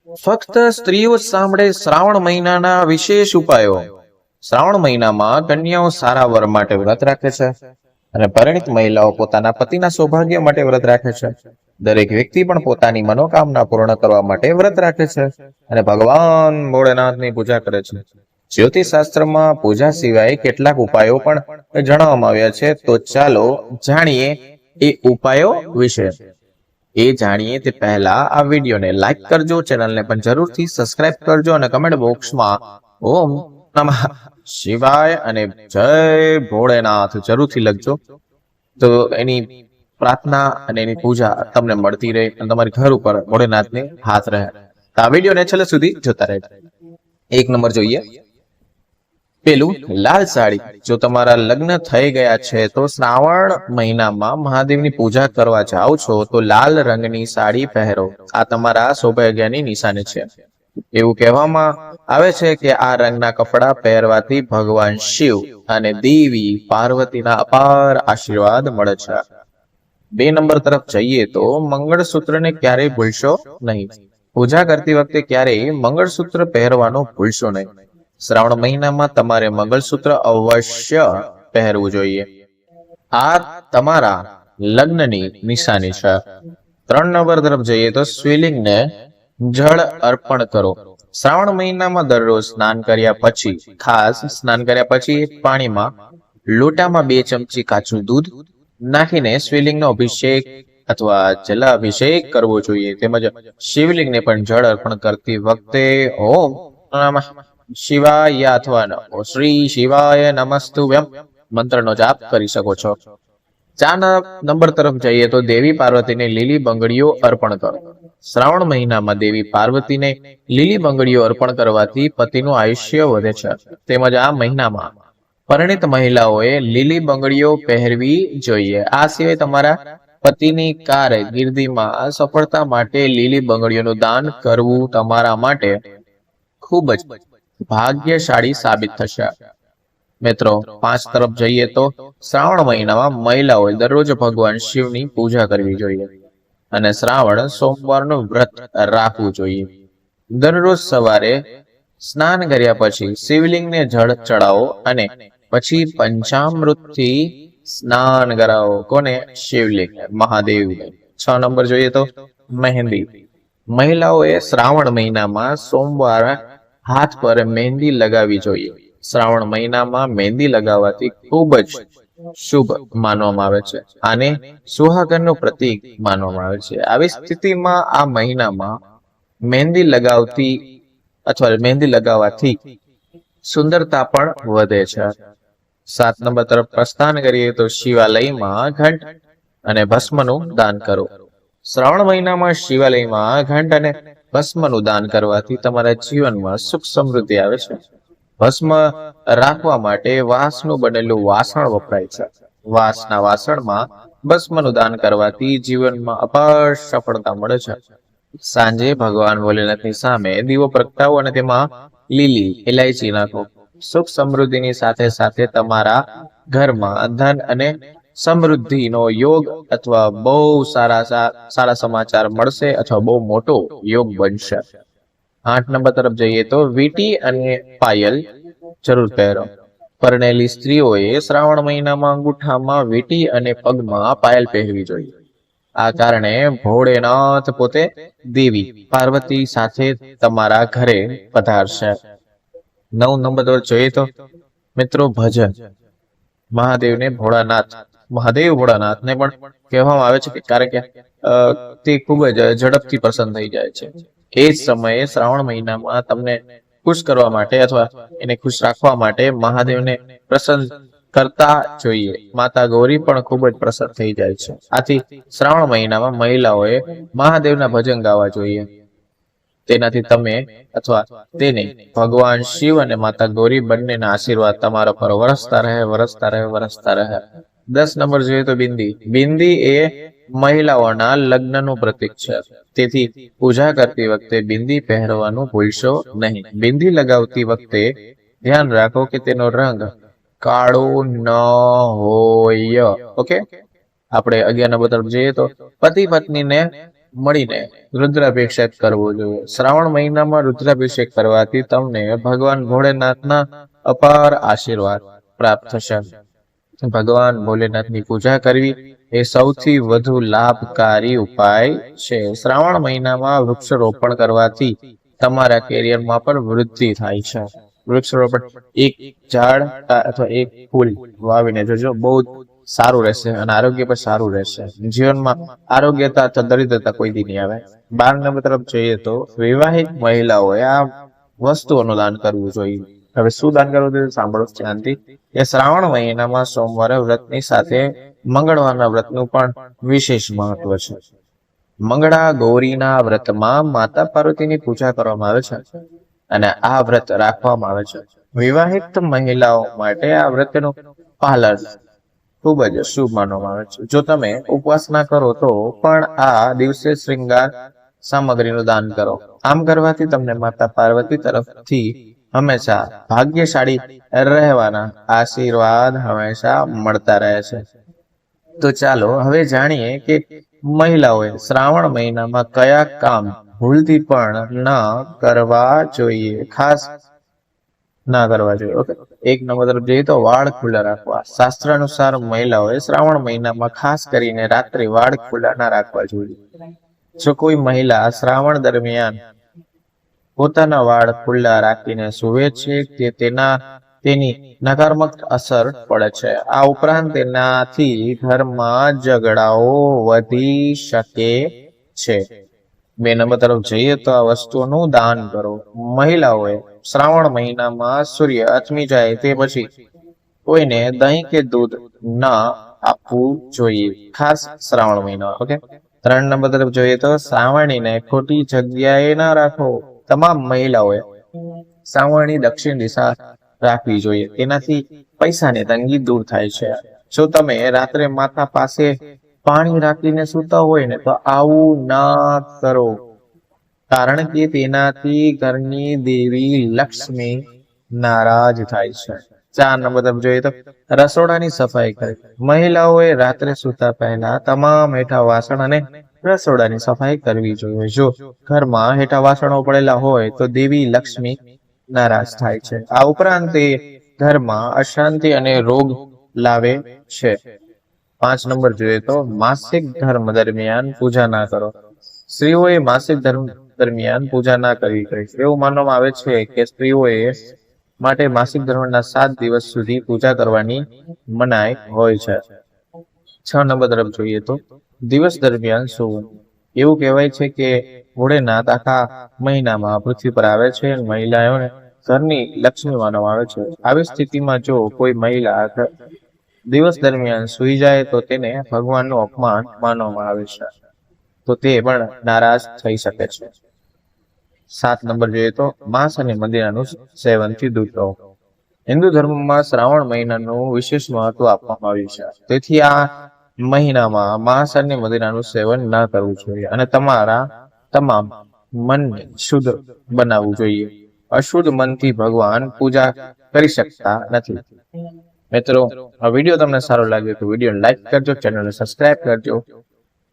ફક્ત સ્ત્રીઓ સાંભળે શ્રાવણ મહિનાના વિશેષ ઉપાયો। શ્રાવણ મહિનામાં કન્યાઓ સારા વર માટે વ્રત રાખે છે અને પરિણીત મહિલાઓ પોતાના પતિના સૌભાગ્ય માટે વ્રત રાખે છે। દરેક વ્યક્તિ પણ પોતાની મનોકામના પૂર્ણ કરવા માટે વ્રત રાખે છે અને ભગવાન ભોળેનાથની પૂજા કરે છે। જ્યોતિષ શાસ્ત્રમાં પૂજા સિવાય કેટલાક ઉપાયો પણ જણાવવામાં આવ્યા છે, તો ચાલો જાણીએ એ ઉપાયો વિશે। એ જાણીએ તે પહેલા આ વિડીયોને લાઈક કરજો, ચેનલને પણ જરૂરથી સબસ્ક્રાઇબ કરજો અને કમેન્ટ બોક્સમાં ઓમ નમઃ શિવાય અને જય ભોળેનાથ જરૂરથી લખજો, તો એની પ્રાર્થના અને એની પૂજા તમને મળતી રહે અને તમારી ઘર ઉપર ભોળેનાથને હાથ રહે। તો આ વિડીયોને છેલ્લે સુધી જોતા રહેજો। એક નંબર જોઈએ પેલું લાલ સાડી। જો તમારા લગ્ન થઈ ગયા છે તો શ્રાવણ મહિનામાં મહાદેવની પૂજા કરવા જાઓ છો તો લાલ રંગની સાડી પહેરો। આ તમારા સૌભાગ્યની નિશાની છે। એવું કહેવામાં આવે છે કે આ રંગના કપડા પહેરવાથી ભગવાન શિવ અને દેવી પાર્વતીના અપાર આશીર્વાદ મળે છે। 2 નંબર તરફ જઈએ તો મંગળસૂત્રને ક્યારેય ભૂલશો નહીં। પૂજા કરતી વખતે ક્યારેય મંગળસૂત્ર પહેરવાનું ભૂલશો નહીં। શ્રાવણ મહિનામાં તમારે મંગળસૂત્ર અવશ્ય પહેરવું જોઈએ। આ તમારા લગ્નની નિશાની છે। 3 નંબર તરફ જઈએ તો શિવલિંગને જળ અર્પણ કરો। શ્રાવણ મહિનામાં દરરોજ સ્નાન કર્યા પછી, ખાસ સ્નાન કર્યા પછી પાણીમાં લોટામાં 2 ચમચી કાચું દૂધ નાખીને શિવલિંગનો અભિષેક અથવા જલાભિષેક કરવો જોઈએ। તેમજ શિવલિંગને પણ જળ અર્પણ કરતી વખતે ઓમ નમઃ શિવાય અથવા શ્રી શિવાય નમસ્તુભ્યમ મંત્રનો જાપ કરી શકો છો। 4 નંબર તરફ જઈએ તો દેવી પાર્વતીને લીલી બંગડીઓ અર્પણ કરો। શ્રાવણ મહિનામાં દેવી પાર્વતીને લીલી બંગડીઓ અર્પણ કરવાથી પતિનું આયુષ્ય વધે છે। તેમજ આ મહિનામાં પરિણીત મહિલાઓએ લીલી બંગડીઓ પહેરવી જોઈએ। આ સિવાય તમારા પતિની કારકિર્દીમાં સફળતા માટે લીલી બંગડીઓનું દાન કરવું તમારા માટે ખૂબ જ ભાગ્યશાળી સાબિત થશે। મિત્રો 5 તરફ જઈએ તો શ્રાવણ મહિનામાં મહિલાઓએ દરરોજ ભગવાન શિવની પૂજા કરવી જોઈએ અને શ્રાવણ સોમવારનું વ્રત રાખવું જોઈએ। દરરોજ સવારે સ્નાન કર્યા પછી શિવલિંગને જળ ચડાવો અને પછી પંચામૃતથી સ્નાન કરાવો। કોને? શિવલિંગ મહાદેવને। 6 નંબર જોઈએ તો મહેંદી। મહિલાઓએ શ્રાવણ મહિનામાં સોમવાર હાથ પર મહેંદી લગાવવી જોઈએ। શ્રાવણ મહિનામાં મહેંદી લગાવવાથી ખૂબ જ શુભ માનવામાં આવે છે। આને સુહાગનનું પ્રતીક માનવામાં આવે છે। આવી સ્થિતિમાં આ મહિનામાં મહેંદી લગાવવાથી સુંદરતા પણ વધે છે। 7 નંબર તરફ પ્રસ્થાન કરીએ તો શિવાલયમાં ઘંટ અને ભસ્મનું દાન કરો। શ્રાવણ મહિનામાં શિવાલયમાં ઘંટ અને ભસ્મનું દાન કરવાથી તમારા જીવનમાં સુખ સમૃદ્ધિ આવે છે। ભસ્મ રાખવા માટે વાંસનું બનેલું વાસણ વપરાય છે। વાંસના વાસણમાં ભસ્મનું દાન કરવાથી જીવનમાં અપાર સફળતા મળે છે। સાંજે ભગવાન ભોલેનાથની સામે દીવો પ્રગટાવો અને તેમાં લીલી ઇલાયચી નાખો। સુખ સમૃદ્ધિની સાથે સાથે તમારા ઘરમાં ધન અને સમૃદ્ધિનો યોગ અથવા બહુ સારા સમાચાર મળશે અથવા બહુ મોટો યોગ બનશે। 8 નંબર તરફ જઈએ તો વીંટી અને પાયલ જરૂર પહેરો। પરણેલી સ્ત્રીઓએ શ્રાવણ મહિનામાં અંગૂઠામાં વીંટી અને પગમાં પાયલ પહેરવી જોઈએ। આ કારણે ભોળેનાથ પોતે દેવી પાર્વતી સાથે તમારા ઘરે પધારશે। 9 નંબર તરફ જોઈએ તો મિત્રો ભજન। મહાદેવ ભોળાનાથને પણ કહેવામાં આવે છે કે કારણ કે તે ખૂબ જ ઝડપથી પ્રસન્ન થઈ જાય છે। એ જ સમયે શ્રાવણ મહિનામાં તમને ખુશ કરવા માટે અથવા એને ખુશ રાખવા માટે મહાદેવને પ્રસન્ન કરતા જોઈએ। માતા ગૌરી પણ ખૂબ જ પ્રસન્ન થઈ જાય છે। આથી શ્રાવણ મહિનામાં મહિલાઓએ મહાદેવના ભજન ગાવા જોઈએ। તેનાથી તમે અથવા તેને ભગવાન શિવ અને માતા ગૌરી બંનેના આશીર્વાદ તમારા પર વરસતા રહે। 10 નંબર જોઈએ તો બિંદી। બિંદી એ મહિલાઓના લગ્નનું પ્રતીક છે, તેથી પૂજા કરતી વખતે બિંદી પહેરવાનું ભૂલશો નહીં। બિંદી લગાવતી વખતે ધ્યાન રાખો કે તેનો રંગ કાળો ન હોય। ઓકે, આપણે 11 નંબર તરફ જઈએ તો પતિ પત્નીને મળીને રુદ્રાભિષેક કરવો જોઈએ. શ્રાવણ મહિનામાં રુદ્રાભિષેક કરવાથી તમને ભગવાન ભોળેનાથના અપાર આશીર્વાદ પ્રાપ્ત થશે. ભગવાન ભોલેનાથની પૂજા કરવી એ સૌથી વધુ લાભકારી ઉપાય છે. શ્રાવણ મહિનામાં વૃક્ષારોપણ કરવાથી તમારા કેરિયરમાં પણ વૃદ્ધિ થાય છે. વૃક્ષારોપણ એક ઝાડ અથવા એક ફૂલ વાવીને જોજો, બહુ સારું રહેશે અને આરોગ્ય પણ સારું રહેશે. જીવનમાં આરોગ્યતા અથવા દરિદ્રતા કોઈ દી નહીં આવે. 12 નંબર તરફ જોઈએ તો વિવાહિત મહિલાઓએ આ વસ્તુઓનું દાન કરવું જોઈએ. હવે શું દાન કરવું જોઈએ સાંભળો ધ્યાનથી. એ શ્રાવણ મહિનામાં સોમવારે વ્રતની સાથે મંગળવારના વ્રતનું પણ વિશેષ મહત્વ છે. મંગળા ગૌરીના વ્રતમાં માતા પાર્વતીની પૂજા કરવામાં આવે છે અને આ વ્રત રાખવામાં આવે છે. વિવાહિત મહિલાઓ માટે આ વ્રતનું પાલન ખૂબ જ શુભ માનવામાં આવે છે. જો તમે ઉપવાસ ના કરો તો પણ આ દિવસે શ્રૃંગાર સામગ્રીનું દાન કરો. આમ કરવાથી તમને માતા પાર્વતી તરફથી હંમેશા ભાગ્યશાળી રહેવાના આશીર્વાદ હંમેશા મળતા રહે છે. તો ચાલો હવે જાણીએ કે મહિલાઓએ શ્રાવણ મહિનામાં કયા કામ ભૂલથી પણ ન કરવા જોઈએ, ખાસ ના કરવા જોઈએ. ઓકે, 1 નંબર તરફ જઈએ તો વાળ ખુલ્લા રાખવા. શાસ્ત્ર અનુસાર મહિલાઓએ શ્રાવણ મહિનામાં ખાસ કરીને રાત્રે વાળ ખુલ્લા ના રાખવા જોઈએ. જો કોઈ મહિલા શ્રાવણ દરમિયાન પોતાના વાળ ખુલ્લા રાખીને સૂવે છે કે તેની નકારાત્મક અસર પડે છે. આ ઉપરાંત તેનાથી ઘરમાં ઝઘડાઓ વધી શકે છે. 2 નંબર તરફ જઈએ તો આ વસ્તુઓનું દાન કરો. મહિલાઓએ શ્રાવણ મહિનામાં સૂર્ય અસ્તમી જાય તે પછી કોઈને દહીં કે દૂધ ન આપવું જોઈએ, ખાસ શ્રાવણ મહિના. ઓકે, 3 નંબર તરફ જોઈએ તો સાવરણીને ખોટી જગ્યાએ ના રાખો. તમામ મહિલાઓએ સાવરણી દક્ષિણ દિશા રાખવી જોઈએ. તેનાથી પૈસાની તંગી દૂર થાય છે. જો તમે રાત્રે માથા પાસે પાણી રાખીને સૂતા હોય ને તો આવું ના કરો, કારણ કે તેનાથી ઘરની દેવી લક્ષ્મી નારાજ થાય છે. 4 નંબર તરફ જોઈએ તો રસોડાની સફાઈ કરવી. મહિલાઓએ રાત્રે સૂતા પહેલા તમામ હેઠા વાસણ અને રસોડાની સફાઈ કરવી જોઈએ. જો ઘરમાં હેઠા વાસણો પડેલા હોય તો દેવી લક્ષ્મી નારાજ થાય છે. આ ઉપરાંત તે ઘરમાં અશાંતિ અને રોગ લાવે છે. 5 નંબર જોઈએ તો માસિક ધર્મ દરમિયાન પૂજા ના કરો. સ્ત્રીઓએ માસિક ધર્મ દરમિયાન પૂજા ના કરવી જોઈએ. એવું માનવામાં આવે છે કે સ્ત્રીઓએ માટે માસિક ધર્મના 7 દિવસ સુધી પૂજા કરવાની મનાઈ હોય છે. 6 નંબર તરફ જોઈએ તો દિવસ દરમિયાન સૂવું. એવું કહેવાય છે કે ભોળેનાથ આખા મહિનામાં પૃથ્વી પર આવે છે અને મહિલાઓને ઘરની લક્ષ્મી માનવામાં આવે છે. આવી સ્થિતિમાં જો કોઈ મહિલા દિવસ દરમિયાન સૂઈ જાય તો તેને ભગવાનનું અપમાન માનવામાં આવે છે, તો તે પણ નારાજ થઈ શકે છે. 7 નંબર જોઈએ તો માંસ અને મદિરાનું સેવનથી દૂર રહો. હિન્દુ ધર્મમાં શ્રાવણ મહિનાનું વિશેષ મહત્વ આપવામાં આવ્યું છે. તેથી આ મહિનામાં માંસ અને મદિરાનું સેવન ન કરવું જોઈએ અને તમારા તમામ મનને શુદ્ધ બનાવવું જોઈએ. અશુદ્ધ મનથી ભગવાન પૂજા કરી શકતા નથી. મિત્રો, આ વિડીયો તમને સારો લાગ્યો તો વિડીયો લાઈક કરજો, ચેનલને સબસ્ક્રાઇબ કરજો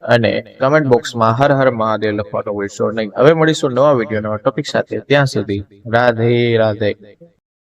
અને કમેન્ટ બોક્સમાં હર હર મહાદેવ લખવાનું ભૂલશો નહીં. હવે મળીશું નવા વિડીયો નવા ટોપિક સાથે. ત્યાં સુધી રાધે રાધે.